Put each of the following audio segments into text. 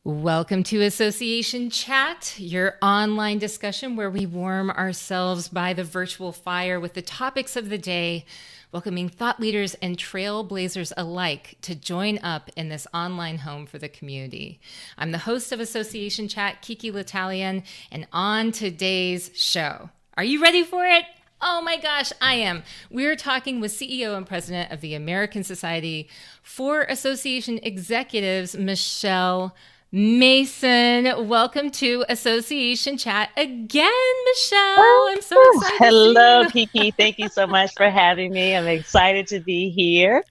Welcome to Association Chat, your online discussion where we warm ourselves by the virtual fire with the topics of the day, welcoming thought leaders and trailblazers alike to join up in this online home for the community. I'm the host of Association Chat, Kiki L'Italian, and on today's show, are you ready for it? Oh my gosh, I am. We're talking with CEO and President of the American Society for Association Executives, Michelle Mason. Welcome to Association Chat again, Michelle. I'm so excited Hello, to see you. Kiki. Thank you so much for having me. I'm excited to be here.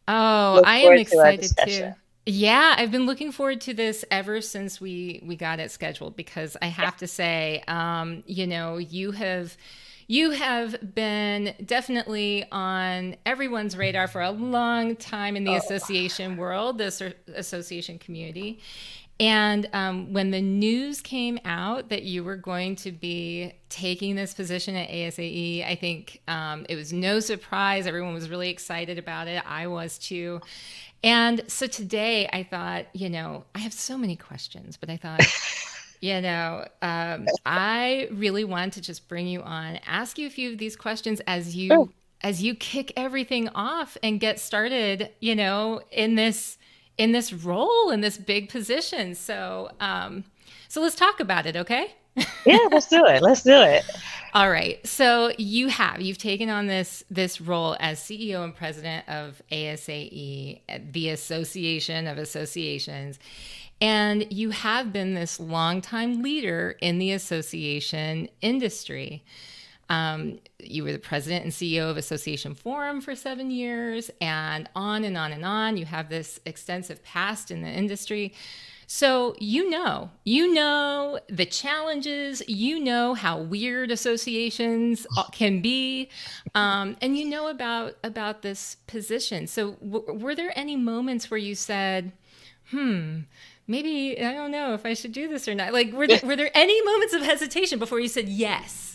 Oh, Look I am forward to our excited discussion. too. Yeah, I've been looking forward to this ever since we got it scheduled because I have to say, you have been definitely on everyone's radar for a long time in the Oh, association world, the association community. And when the news came out that you were going to be taking this position at ASAE, I think it was no surprise. Everyone was really excited about it. I was too. And so today I thought, I have so many questions, but I thought, I really want to just bring you on, ask you a few of these questions sure. as you kick everything off and get started, in this role, in this big position. So let's talk about it, okay? Yeah, let's do it. Let's do it. All right. So you've taken on this role as CEO and President of ASAE, the Association of Associations, and you have been this longtime leader in the association industry. You were the president and CEO of Association Forum for 7 years, and on and on and on. You have this extensive past in the industry. So you know the challenges, you know how weird associations can be, and you know about this position. So were there any moments where you said, maybe I don't know if I should do this or not? Like, were there any moments of hesitation before you said yes?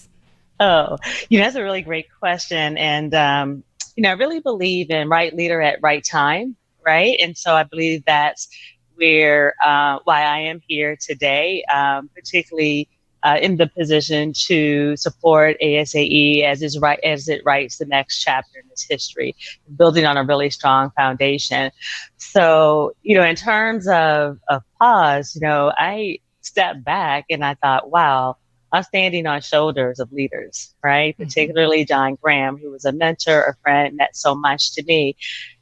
Oh, that's a really great question. And, I really believe in right leader at right time, right? And so I believe that's why I am here today, particularly in the position to support ASAE as it writes the next chapter in its history, building on a really strong foundation. So, in terms of pause, I stepped back and I thought, wow, I'm standing on shoulders of leaders, right? Mm-hmm. Particularly John Graham, who was a mentor, a friend, meant so much to me.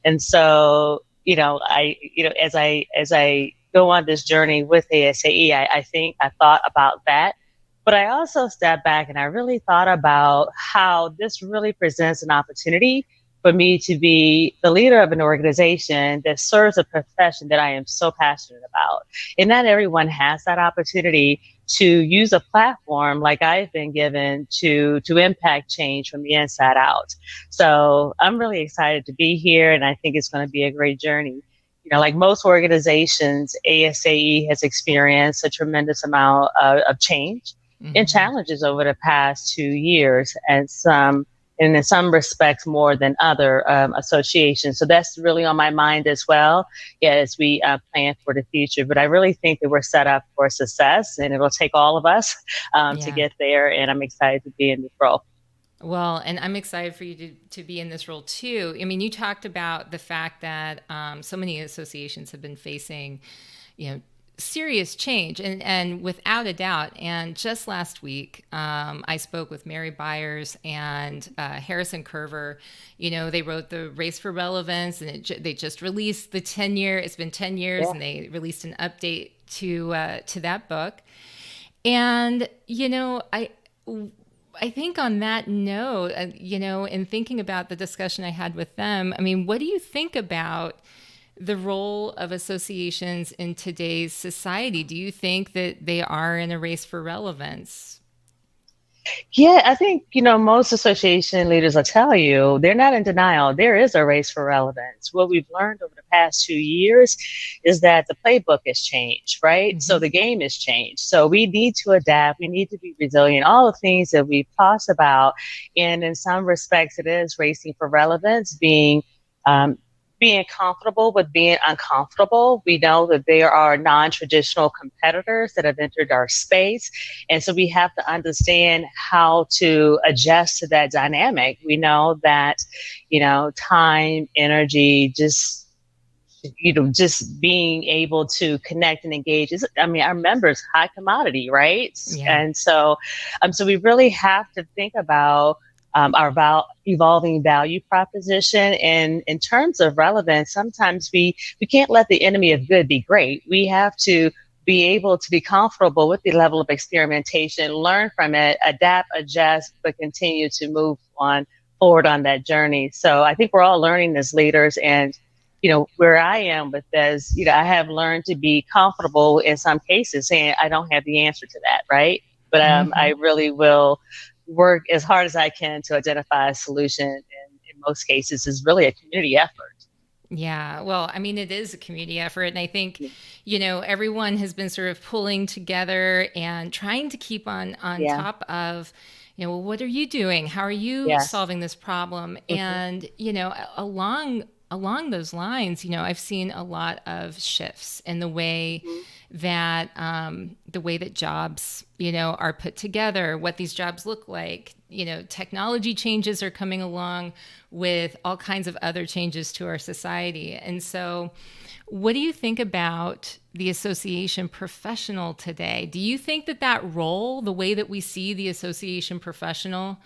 And so, as I go on this journey with ASAE, I think I thought about that. But I also stepped back and I really thought about how this really presents an opportunity for me to be the leader of an organization that serves a profession that I am so passionate about. And not everyone has that opportunity to use a platform like I've been given to impact change from the inside out. So I'm really excited to be here, and I think it's going to be a great journey. Like most organizations, ASAE has experienced a tremendous amount of change and Mm-hmm. challenges over the past 2 years, and in some respects more than other associations. So that's really on my mind as well, as we plan for the future. But I really think that we're set up for success, and it'll take all of us to Yeah. get there. And I'm excited to be in this role. Well, and I'm excited for you to be in this role too. I mean, you talked about the fact that so many associations have been facing, serious change, and without a doubt. And just last week, I spoke with Mary Byers and Harrison Curver. They wrote the Race for Relevance, and they just released the 10-year. It's been 10 years, Yeah. and they released an update to that book. And I think on that note, in thinking about the discussion I had with them, I mean, what do you think about the role of associations in today's society? Do you think that they are in a race for relevance? Yeah, I think, most association leaders will tell you they're not in denial. There is a race for relevance. What we've learned over the past 2 years is that the playbook has changed, right? So Mm-hmm. the game has changed. So we need to adapt. We need to be resilient. All the things that we've talked about. And in some respects, it is racing for relevance, um, being comfortable with being uncomfortable. We know that there are non-traditional competitors that have entered our space. And so we have to understand how to adjust to that dynamic. We know that, time, energy, just being able to connect and engage is, our members, high commodity, right? Yeah. And so we really have to think about our evolving value proposition. And in terms of relevance, sometimes we can't let the enemy of good be great. We have to be able to be comfortable with the level of experimentation, learn from it, adapt, adjust, but continue to move on forward on that journey. So I think we're all learning as leaders. And where I am with this, I have learned to be comfortable in some cases saying I don't have the answer to that, right? But I really will work as hard as I can to identify a solution. And in most cases, is really a community effort. Yeah, well, I mean, it is a community effort. And I think, everyone has been sort of pulling together and trying to keep on Yeah. top of, well, what are you doing? How are you Yes. solving this problem? Mm-hmm. And, along those lines, I've seen a lot of shifts in the way that jobs, are put together, what these jobs look like. Technology changes are coming along with all kinds of other changes to our society. And so, what do you think about the association professional today? Do you think that role, the way that we see the association professional,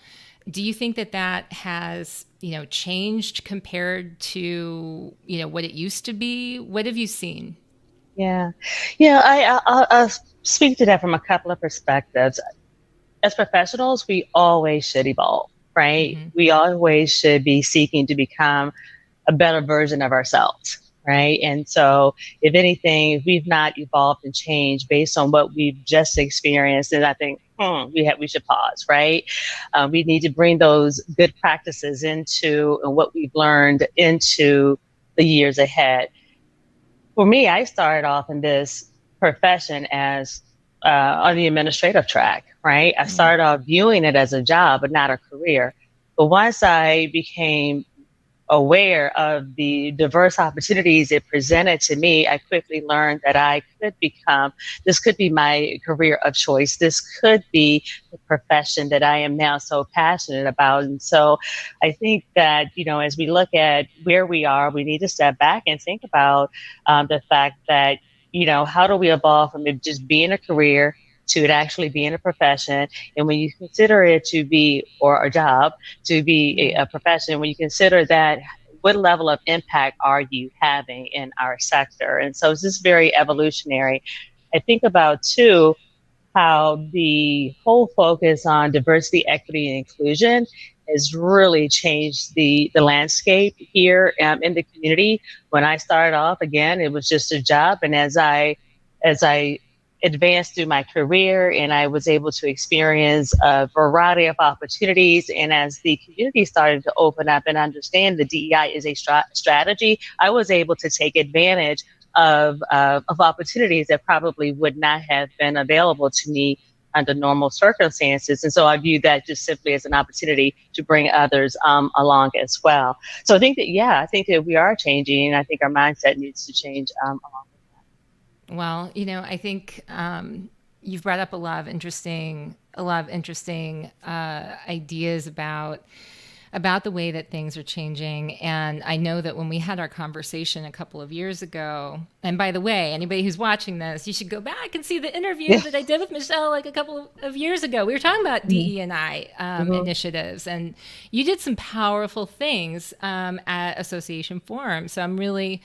do you think that has, changed compared to, what it used to be? What have you seen? Yeah. I'll speak to that from a couple of perspectives. As professionals, we always should evolve, right? Mm-hmm. We always should be seeking to become a better version of ourselves, right? And so, if anything, if we've not evolved and changed based on what we've just experienced, then I think we should pause, right? We need to bring those good practices into and what we've learned into the years ahead. For me, I started off in this profession as on the administrative track, right? I Mm-hmm. started off viewing it as a job, but not a career. But once I became aware of the diverse opportunities it presented to me, I quickly learned that this could be my career of choice. This could be the profession that I am now so passionate about. And so I think that, as we look at where we are, we need to step back and think about the fact that, how do we evolve from it just being a career to it actually being a profession? And when you consider it to be, or a job, to be Yeah. a profession, when you consider that, what level of impact are you having in our sector? And so it's just very evolutionary. I think about too how the whole focus on diversity, equity, and inclusion has really changed the landscape here in the community. When I started off, again, it was just a job, and as I advanced through my career and I was able to experience a variety of opportunities, and as the community started to open up and understand the DEI is a strategy, I was able to take advantage of opportunities that probably would not have been available to me under normal circumstances. And so I view that just simply as an opportunity to bring others along as well. So I think that we are changing, and I think our mindset needs to change along with Well, I think you've brought up a lot of interesting ideas about the way that things are changing. And I know that when we had our conversation a couple of years ago, and by the way, anybody who's watching this, you should go back and see the interview that. that I did with Michelle like a couple of years ago. We were talking about Mhm. DE&I Mhm. initiatives, and you did some powerful things at Association Forum. So I'm really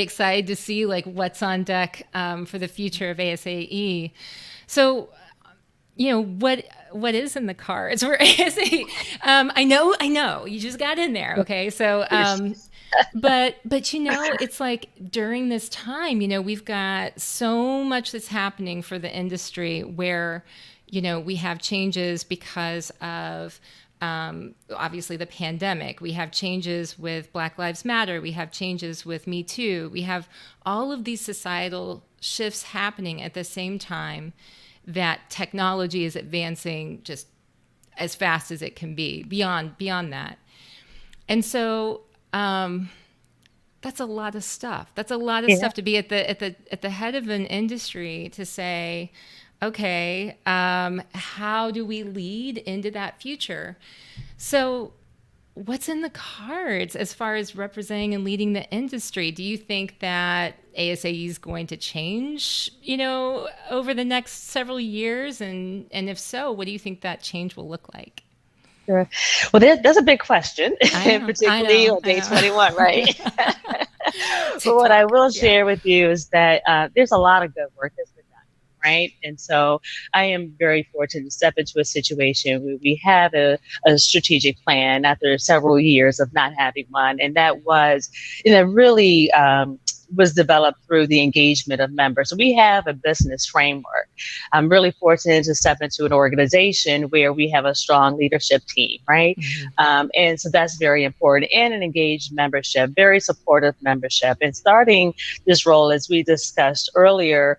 excited to see like what's on deck for the future of ASAE. So, what is in the cards for ASAE? I know, you just got in there, okay? So, but it's like during this time, we've got so much that's happening for the industry where, we have changes because of obviously the pandemic. We have changes with Black Lives Matter. We have changes with Me Too. We have all of these societal shifts happening at the same time that technology is advancing just as fast as it can be beyond that. And so That's a lot of stuff. That's a lot of Yeah. stuff to be at the head of an industry to say, okay, how do we lead into that future? So, what's in the cards as far as representing and leading the industry? Do you think that ASAE is going to change, over the next several years? And if so, what do you think that change will look like? Sure. Well, there's a big question, I know, I particularly know, on day I 21, right? know. But what I TikTok, will yeah. share with you is that there's a lot of good work that's been done, right? And so I am very fortunate to step into a situation where we have a strategic plan after several years of not having one. And that was, really was developed through the engagement of members. So we have a business framework. I'm really fortunate to step into an organization where we have a strong leadership team, right? Mm-hmm. And so that's very important, and an engaged membership, very supportive membership. And starting this role, as we discussed earlier,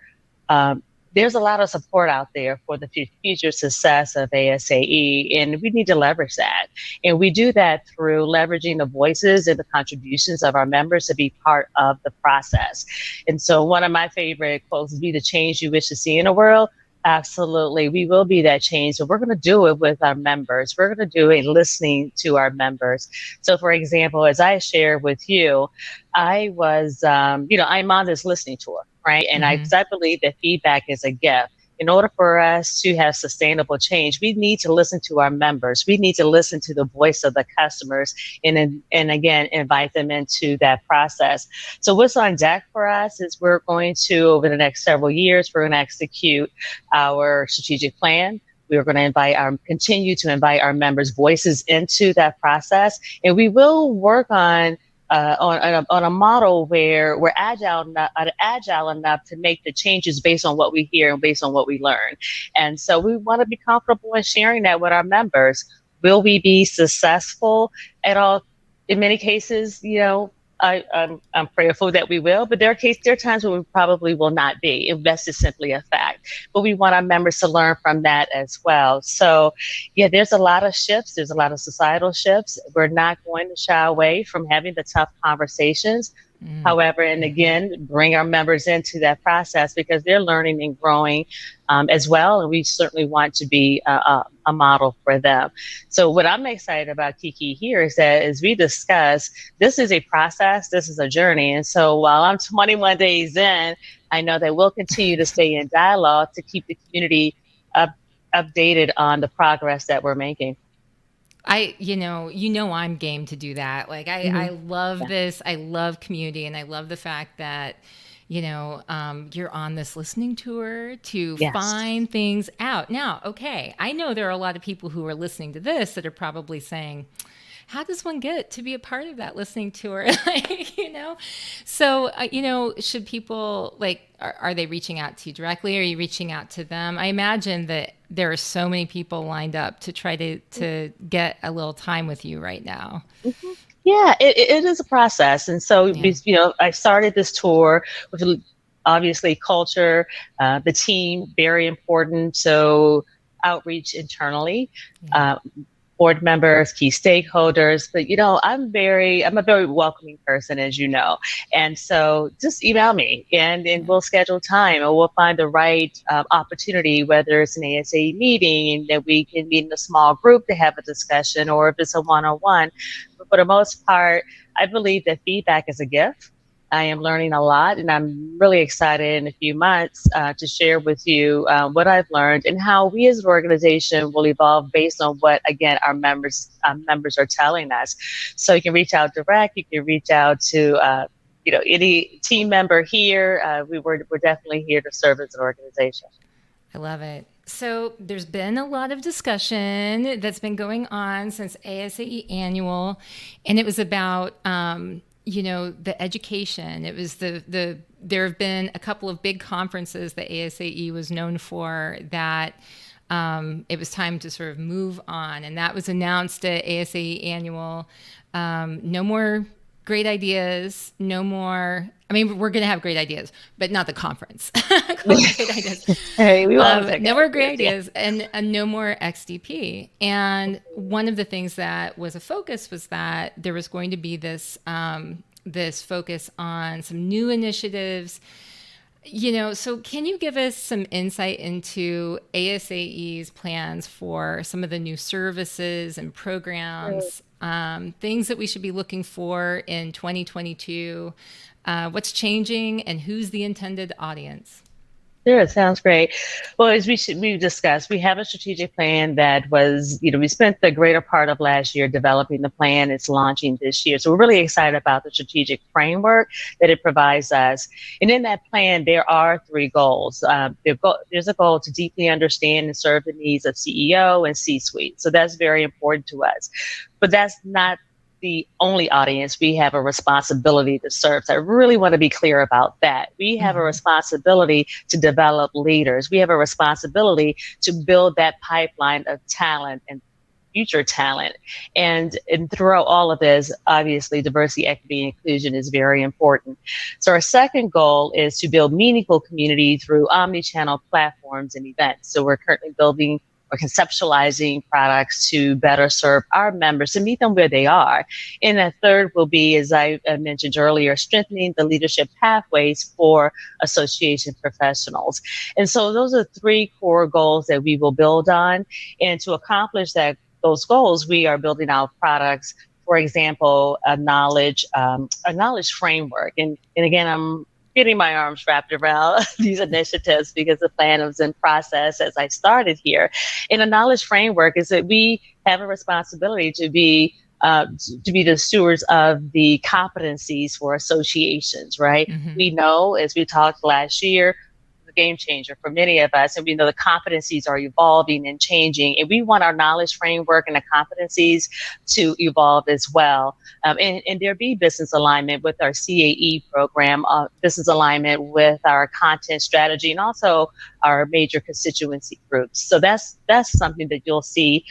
there's a lot of support out there for the future success of ASAE, and we need to leverage that. And we do that through leveraging the voices and the contributions of our members to be part of the process. And so one of my favorite quotes would be, the change you wish to see in the world. Absolutely. We will be that change. So we're going to do it with our members. We're going to do it listening to our members. So for example, as I shared with you, I was, I'm on this listening tour, right? And Mm-hmm. I believe that feedback is a gift. In order for us to have sustainable change, we need to listen to our members. We need to listen to the voice of the customers, and again, invite them into that process. So what's on deck for us is we're going to, over the next several years, we're going to execute our strategic plan. We're going to continue to invite our members' voices into that process, and we will work on a model where we're agile enough to make the changes based on what we hear and based on what we learn. And so we want to be comfortable in sharing that with our members. Will we be successful at all? In many cases, I'm prayerful that we will, but there are times where we probably will not be. That's just simply a fact. But we want our members to learn from that as well. So, yeah, there's a lot of shifts. There's a lot of societal shifts. We're not going to shy away from having the tough conversations. However, and again, bring our members into that process because they're learning and growing as well. And we certainly want to be a model for them. So what I'm excited about, Kiki, here is that as we discuss, this is a process, this is a journey. And so while I'm 21 days in, I know that we'll continue to stay in dialogue to keep the community updated on the progress that we're making. I'm game to do that. Like I love Yeah. this. I love community, and I love the fact that, you're on this listening tour to Yes. find things out. Now, okay, I know there are a lot of people who are listening to this that are probably saying, how does one get to be a part of that listening tour? So, should people are they reaching out to you directly? Are you reaching out to them? I imagine that there are so many people lined up to try to get a little time with you right now. Mhm. Yeah, it is a process. And so, Yeah. I started this tour with obviously culture, the team, very important. So outreach internally, Yeah. board members, key stakeholders. But, I'm a very welcoming person, as you know. And so just email me and we'll schedule time, or we'll find the right opportunity, whether it's an ASA meeting and that we can meet in a small group to have a discussion, or if it's a one-on-one. But for the most part, I believe that feedback is a gift. I am learning a lot, and I'm really excited in a few months to share with you what I've learned and how we as an organization will evolve based on what, again, our members are telling us. So you can reach out direct. You can reach out to any team member here. We're definitely here to serve as an organization. I love it. So there's been a lot of discussion that's been going on since ASAE annual, and it was about the education. It was there have been a couple of big conferences that ASAE was known for that it was time to sort of move on, and that was announced at ASAE annual. No more great ideas, no more. I mean, we're going to have great ideas, but not the conference. Great ideas. Hey, we want to take No more great ideas, and no more XDP. And one of the things that was a focus was that there was going to be this this focus on some new initiatives. So can you give us some insight into ASAE's plans for some of the new services and programs, things that we should be looking for in 2022? What's changing and who's the intended audience? Sure, it sounds great. Well, as we've discussed, we have a strategic plan that was, we spent the greater part of last year developing the plan. It's launching this year. So we're really excited about the strategic framework that it provides us. And in that plan, there are three goals. There's a goal to deeply understand and serve the needs of CEO and C-suite. So that's very important to us. But that's not the only audience we have a responsibility to serve. So I really want to be clear about that. We have a responsibility to develop leaders. We have a responsibility to build that pipeline of talent and future talent. And throughout all of this, obviously, diversity, equity, and inclusion is very important. So our second goal is to build meaningful community through omni-channel platforms and events. So we're currently building or conceptualizing products to better serve our members, to meet them where they are. And the third will be, as I mentioned earlier, strengthening the leadership pathways for association professionals. And so those are three core goals that we will build on. And to accomplish those goals, we are building out products, for example, a knowledge framework. And again, I'm getting my arms wrapped around these initiatives because the plan was in process as I started here. And a knowledge framework is that we have a responsibility to be the stewards of the competencies for associations, right? Mm-hmm. We know, as we talked last year, game changer for many of us. And we know the competencies are evolving and changing. And we want our knowledge framework and the competencies to evolve as well. And there be business alignment with our CAE program, business alignment with our content strategy, and also our major constituency groups. So that's something that you'll see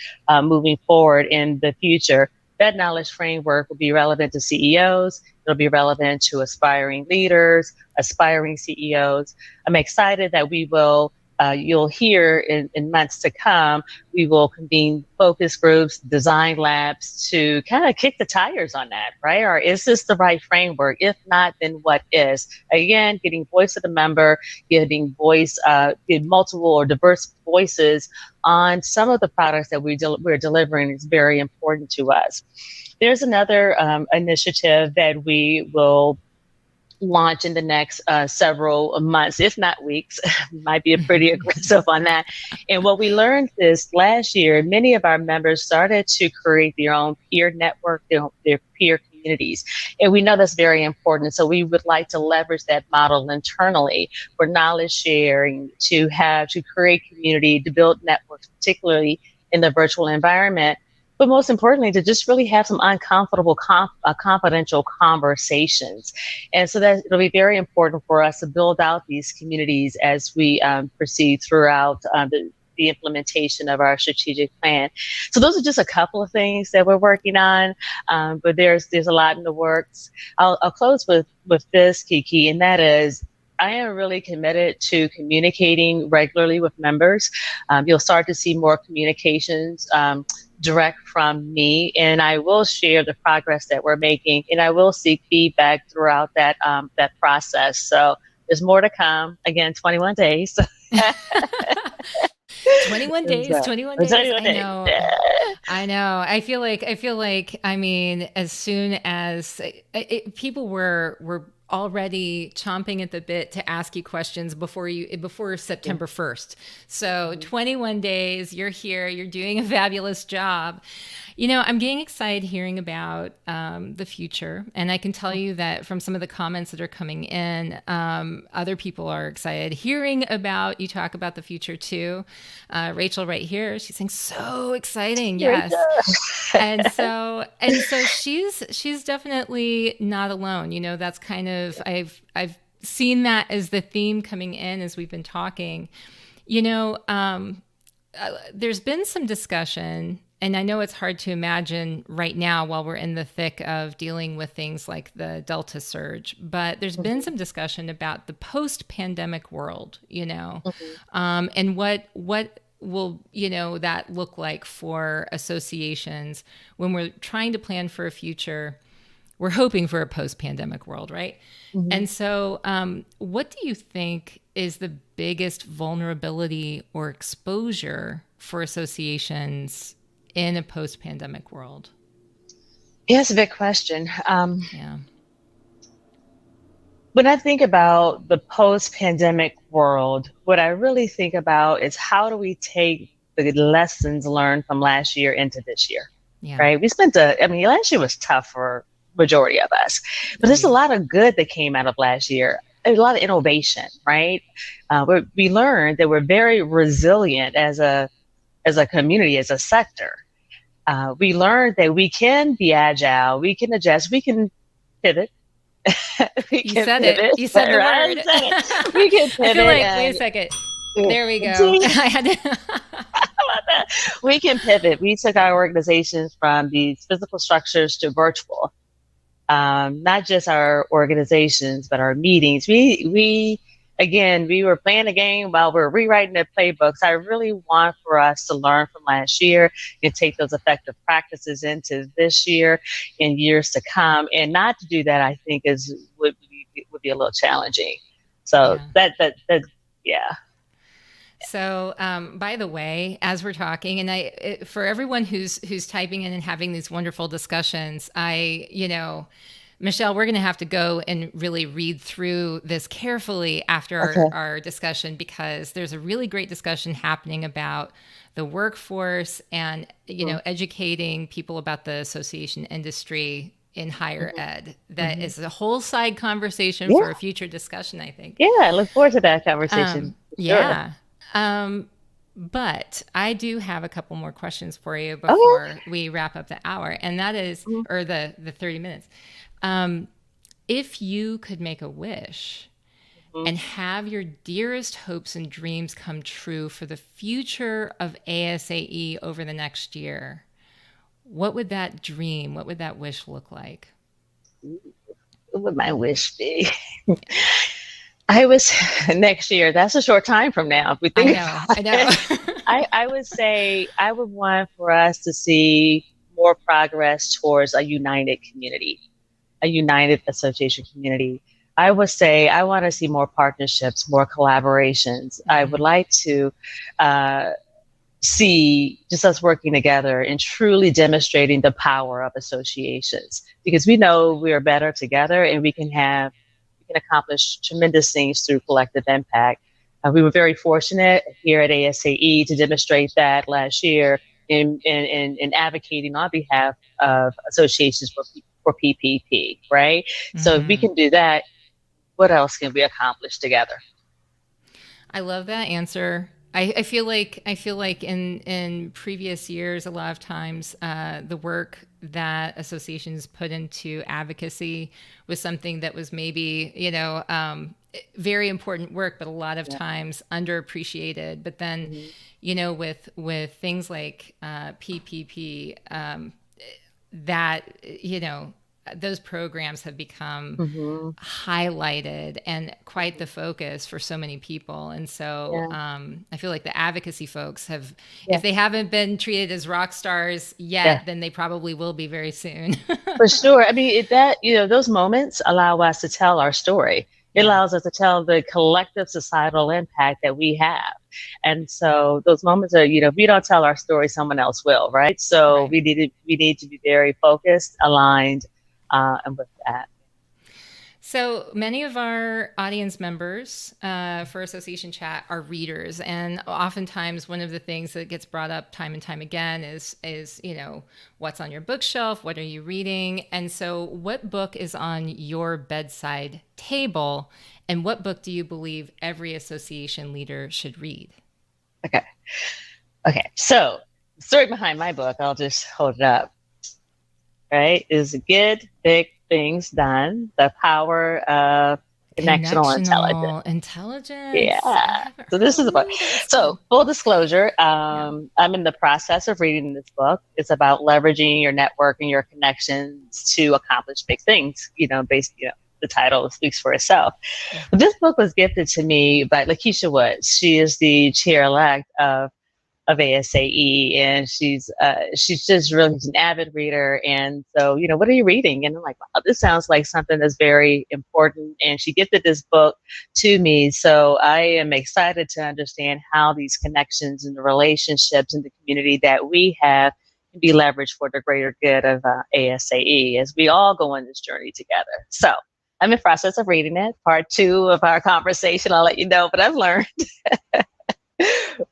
moving forward in the future. That knowledge framework will be relevant to CEOs. It'll be relevant to aspiring leaders, aspiring CEOs. I'm excited that we will, you'll hear in months to come, we will convene focus groups, design labs to kind of kick the tires on that, right? Or is this the right framework? If not, then what is? Again, getting voice of the member, getting multiple or diverse voices on some of the products that we're delivering is very important to us. There's another initiative that we will launch in the next several months, if not weeks. Might be pretty aggressive on that. And what we learned is last year, many of our members started to create their own peer network, their peer communities. And we know that's very important. So we would like to leverage that model internally for knowledge sharing, to create community, to build networks, particularly in the virtual environment. But most importantly, to just really have some uncomfortable, confidential conversations. And so that it'll be very important for us to build out these communities as we proceed throughout the implementation of our strategic plan. So those are just a couple of things that we're working on, but there's a lot in the works. I'll close with this, Kiki, and that is, I am really committed to communicating regularly with members. You'll start to see more communications direct from me, and I will share the progress that we're making, and I will seek feedback throughout that process. So there's more to come. Again, 21 days. 21 days, 21 days. I know. I know. I feel like, I mean, as soon as people were already chomping at the bit to ask you questions before September 1st. So 21 days, you're here, you're doing a fabulous job. I'm getting excited hearing about the future. And I can tell you that from some of the comments that are coming in, other people are excited hearing about you talk about the future too. Rachel right here, she's saying, so exciting. Yes. and so she's definitely not alone. That's kind of, I've seen that as the theme coming in as we've been talking. There's been some discussion, and I know it's hard to imagine right now while we're in the thick of dealing with things like the Delta surge, but there's been some discussion about the post-pandemic world, and what will, that look like for associations when we're trying to plan for a future we're hoping for a post-pandemic world, right? Mm-hmm. And so, what do you think is the biggest vulnerability or exposure for associations in a post-pandemic world? Yeah, it's a big question. Yeah. When I think about the post-pandemic world, what I really think about is how do we take the lessons learned from last year into this year, Yeah. right? Last year was tough for majority of us, but there's a Agreed. lot of good that came out of last year. A lot of innovation, right? We learned that we're very resilient as a community, as a sector. We learned that we can be agile, we can adjust, we can pivot. We You can said it. pivot, You said the right? word. You said it. We can I feel pivot like, wait a and second. There we go. see, I had to. we can pivot. We took our organizations from these physical structures to virtual. Not just our organizations, but our meetings. We were playing a game while we are rewriting the playbooks. I really want for us to learn from last year and take those effective practices into this year and years to come. And not to do that, I think would be a little challenging. So Yeah. yeah. So, by the way, as we're talking, and for everyone who's typing in and having these wonderful discussions, Michelle, we're going to have to go and really read through this carefully after Okay. our discussion, because there's a really great discussion happening about the workforce and, educating people about the association industry in higher ed. That is a whole side conversation for a future discussion, I think. Yeah, I look forward to that conversation. Yeah. But I do have a couple more questions for you Sure. before we wrap up the hour, and that is, or the 30 minutes. If you could make a wish and have your dearest hopes and dreams come true for the future of ASAE over the next year, what would that dream, what would that wish look like? What would my wish be? I was next year. That's a short time from now. If we think I know. I would say I would want for us to see more progress towards a united community, a united association community. I would say I want to see more partnerships, more collaborations. I would like to see just us working together and truly demonstrating the power of associations, because we know we are better together and we can accomplish tremendous things through collective impact. We were very fortunate here at ASAE to demonstrate that last year in advocating on behalf of associations for PPP, right? So if we can do that, what else can we accomplish together? I love that answer. I feel like in previous years, a lot of times the work that associations put into advocacy was something that was maybe very important work, but a lot of times underappreciated. But then, with things like PPP, those programs have become highlighted and quite the focus for so many people. And so I feel like the advocacy folks have, if they haven't been treated as rock stars yet, then they probably will be very soon. For sure. I mean, those moments allow us to tell our story. It allows us to tell the collective societal impact that we have. And so those moments are, if we don't tell our story, someone else will, right? So we need to be very focused, aligned, and with that. So many of our audience members for Association Chat are readers, and oftentimes one of the things that gets brought up time and time again is what's on your bookshelf, what are you reading, and so what book is on your bedside table, and what book do you believe every association leader should read? Okay. So the story behind my book, I'll just hold it up. Right, is Get Big Things Done, the power of connectional intelligence. Yeah. So this is a book. So full disclosure, I'm in the process of reading this book. It's about leveraging your network and your connections to accomplish big things. The title speaks for itself. But this book was gifted to me by Lakeisha Woods. She is the chair-elect of of ASAE, and she's just really she's an avid reader. And so, what are you reading? And I'm like, wow, this sounds like something that's very important. And she gifted this book to me, so I am excited to understand how these connections and the relationships in the community that we have can be leveraged for the greater good of ASAE as we all go on this journey together. So I'm in process of reading it. Part 2 of our conversation, I'll let you know, but I've learned.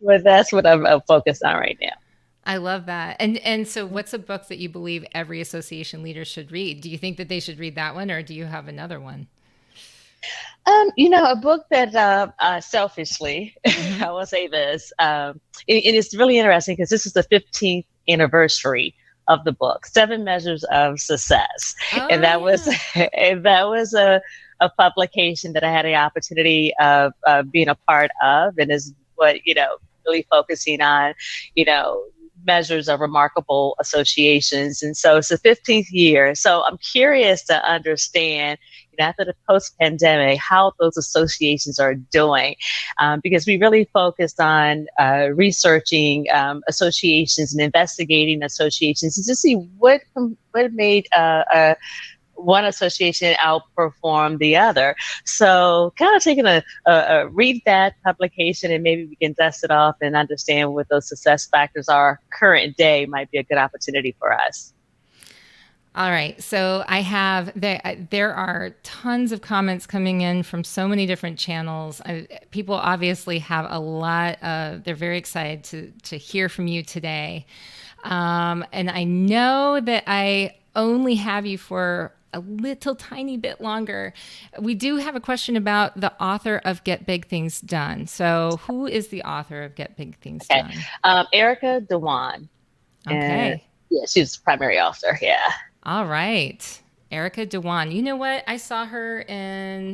But that's what I'm focused on right now. I love that. And so what's a book that you believe every association leader should read? Do you think that they should read that one, or do you have another one? A book that selfishly, I will say this, it is really interesting because this is the 15th anniversary of the book, 7 Measures of Success. Oh, and that was a publication that I had the opportunity of being a part of, and is what, really focusing on, measures of remarkable associations. And so it's the 15th year. So I'm curious to understand, after the post-pandemic, how those associations are doing, because we really focused on researching associations and investigating associations and to see what made one association outperform the other. So kind of taking a read that publication, and maybe we can dust it off and understand what those success factors are current day might be a good opportunity for us. All right. So there are tons of comments coming in from so many different channels. People obviously have a lot they're very excited to hear from you today. And I know that I only have you for a little tiny bit longer. We do have a question about the author of Get Big Things Done. So who is the author of Get Big Things Done? Erica Dewan. Okay. Yeah, she's the primary author. Yeah. All right. Erica Dewan. You know what? I saw her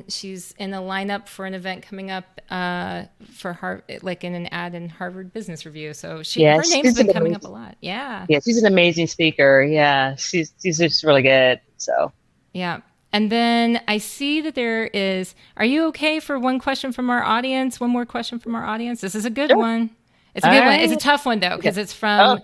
she's in a lineup for an event coming up for like in an ad in Harvard Business Review. So her name's been coming up a lot. Yeah. Yeah, she's an amazing speaker. Yeah, she's just really good. So. Yeah. And then I see that are you okay for one question from our audience? One more question from our audience? This is a good one. It's a good one. It's a tough one though, because it's from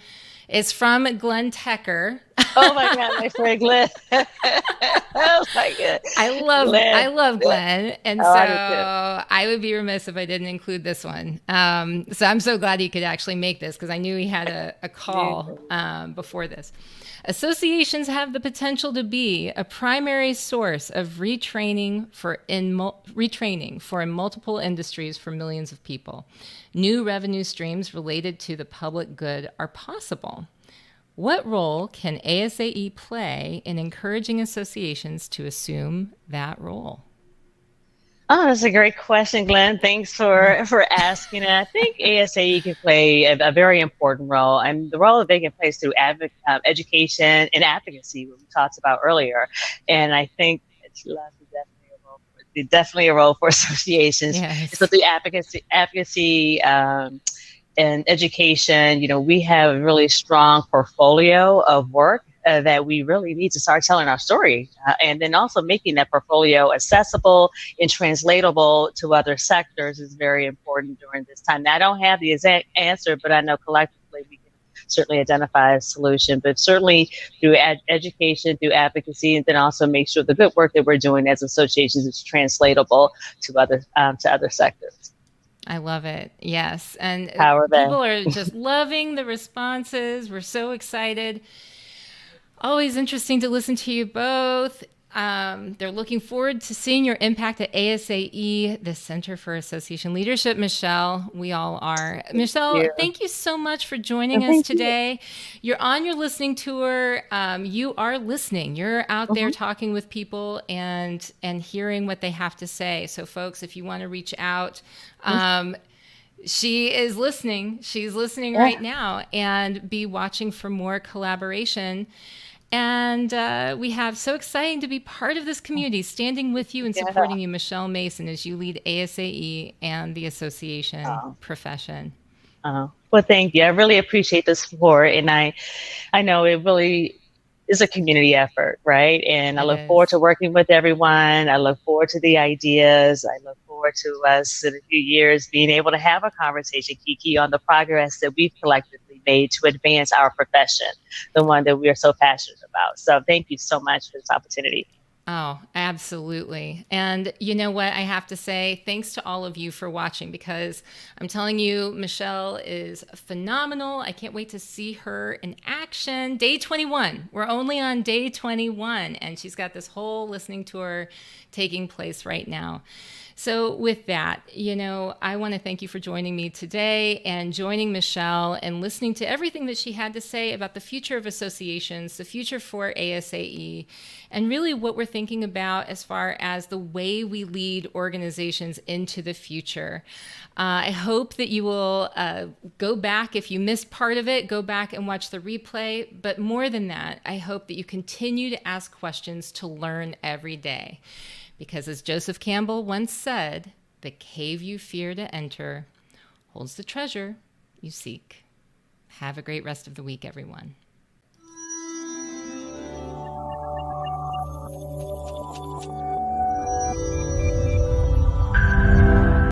Glenn Tecker. Oh my God, my friend Glenn. Oh my God. I love Glenn. And so I would be remiss if I didn't include this one. So I'm so glad he could actually make this, because I knew he had a call before this. Associations have the potential to be a primary source of retraining for in multiple industries for millions of people. New revenue streams related to the public good are possible. What role can ASAE play in encouraging associations to assume that role? Oh, that's a great question, Glenn. Thanks for asking it. I think ASAE can play a very important role, and the role that they can play is through education and advocacy, what we talked about earlier. And I think it's definitely a role for associations. Yes. So through advocacy and education, we have a really strong portfolio of work that we really need to start telling our story, and then also making that portfolio accessible and translatable to other sectors is very important during this time. Now, I don't have the exact answer, but I know collectively we can certainly identify a solution, but certainly through education, through advocacy, and then also make sure the good work that we're doing as associations is translatable to other sectors. I love it. Yes. And people are just loving the responses. We're so excited. Always interesting to listen to you both. They're looking forward to seeing your impact at ASAE, the Center for Association Leadership. Michelle, we all are. Michelle, thank you so much for joining us today. You're on your listening tour. You are listening. You're out there talking with people and hearing what they have to say. So folks, if you want to reach out, she is listening. She's listening right now, and be watching for more collaboration. And we have so exciting to be part of this community, standing with you and supporting you, Michelle Mason, as you lead ASAE and the association profession. Well, thank you. I really appreciate the support, and I know it really is a community effort, right? And I It look forward is. to working with everyone. I look forward to the ideas. I look forward to us in a few years being able to have a conversation, Kiki, on the progress that we've collectively made to advance our profession, the one that we are so passionate about. So thank you so much for this opportunity. Oh, absolutely. And you know what? I have to say, thanks to all of you for watching because I'm telling you, Michelle is phenomenal. I can't wait to see her in action. Day 21. We're only on day 21, and she's got this whole listening tour taking place right now. So, with that, I want to thank you for joining me today and joining Michelle and listening to everything that she had to say about the future of associations, the future for ASAE, and really what we're thinking about as far as the way we lead organizations into the future. I hope that you will go back. If you missed part of it, go back and watch the replay. But more than that, I hope that you continue to ask questions to learn every day. Because as Joseph Campbell once said, the cave you fear to enter holds the treasure you seek. Have a great rest of the week, everyone.